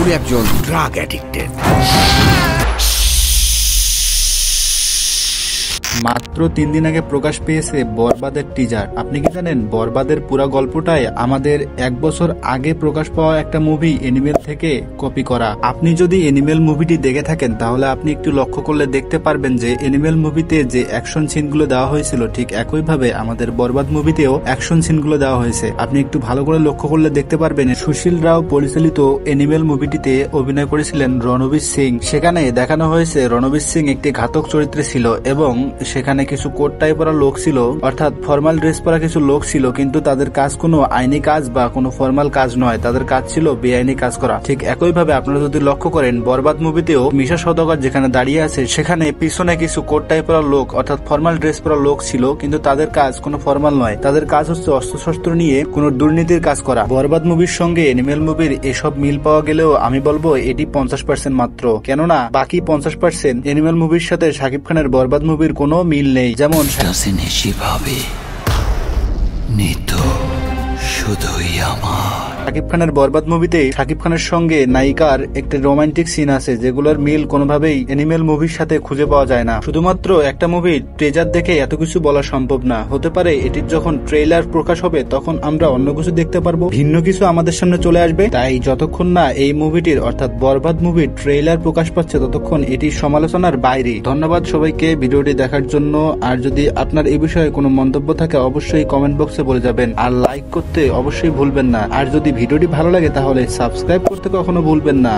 পুরোপুরি একজন drug addicted. মাত্র 3 দিন আগে প্রকাশ পেয়েছে বরবাদের টিজার। আপনি কি জানেন বরবাদের পুরো গল্পটাই আমাদের 1 বছর আগে প্রকাশ পাওয়া একটা মুভি এনিমেল থেকে কপি করা। আপনি যদি এনিমেল মুভিটি দেখে থাকেন তাহলে আপনি একটু লক্ষ্য করলে দেখতে পারবেন যে এনিমেল মুভিতে যে অ্যাকশন সিনগুলো দেওয়া হয়েছিল ঠিক একইভাবে আমাদের বরবাদ মুভিতেও অ্যাকশন সিনগুলো দেওয়া হয়েছে। আপনি একটু ভালো করে লক্ষ্য করলে দেখতে পারবেন সুশীল রাও পরিচালিত এনিমেল মুভিটিতে অভিনয় করেছিলেন রণবীর সিং। সেখানে দেখানো হয়েছে রণবীর সিং একটি ঘাতক চরিত্রে ছিল এবং সেখানে কিছু কোট টাই পরা লোক ছিল, অর্থাৎ ফর্মাল ড্রেস পরা কিছু লোক ছিল, কিন্তু তাদের কাজ কোনো আইনি কাজ বা কোনো ফর্মাল কাজ নয়, তাদের কাজ ছিল বেআইনি কাজ করা। ঠিক একইভাবে আপনারা যদি লক্ষ্য করেন বরবাদ মুভিতেও মিশা সওদাগর যেখানে দাঁড়িয়ে আছে সেখানে পিছনে কিছু কোট টাই পরা লোক অর্থাৎ ফর্মাল ড্রেস পরা লোক ছিল, কিন্তু তাদের কাজ কোনো ফর্মাল নয়, তাদের কাজ হচ্ছে অস্ত্রশস্ত্র নিয়ে কোনো দুর্নীতির কাজ করা। বরবাদ মুভির সঙ্গে এনিমেল মুভির এসব মিল পাওয়া গেলেও আমি বলবো এটি 50% মাত্র, কেননা বাকি 50% এনিমেল মুভির সাথে শাকিব খানের বরবাদ মুভির কোনো মিল নেই। যেমন শাকিব খানের বরবাদ মুভিতে শাকিব খানের সঙ্গে নায়িকার একটা রোমান্টিক সিন আছে যেগুলোর মিল কোনোভাবেই এনিমেল মুভির সাথে খুঁজে পাওয়া যায় না। শুধুমাত্র একটা মুভির ট্রেজার দেখে এত কিছু বলা সম্ভব না, হতে পারে এটির যখন ট্রেলার প্রকাশ হবে তখন আমরা অন্য কিছু দেখতে পারবো, ভিন্ন কিছু আমাদের সামনে চলে আসবে। তাই যতক্ষণ না এই মুভিটির অর্থাৎ বরবাদ মুভির ট্রেলার প্রকাশ পাচ্ছে ততক্ষণ এটি সমালোচনার বাইরে। ধন্যবাদ সবাইকে ভিডিওটি দেখার জন্য। আর যদি আপনার এই বিষয়ে কোনো মন্তব্য থাকে অবশ্যই কমেন্ট বক্সে বলে যাবেন, আর লাইক করতে অবশ্যই ভুলবেন না। আর যদি ভিডিওটি ভালো লাগে তাহলে সাবস্ক্রাইব করতে কখনো ভুলবেন না।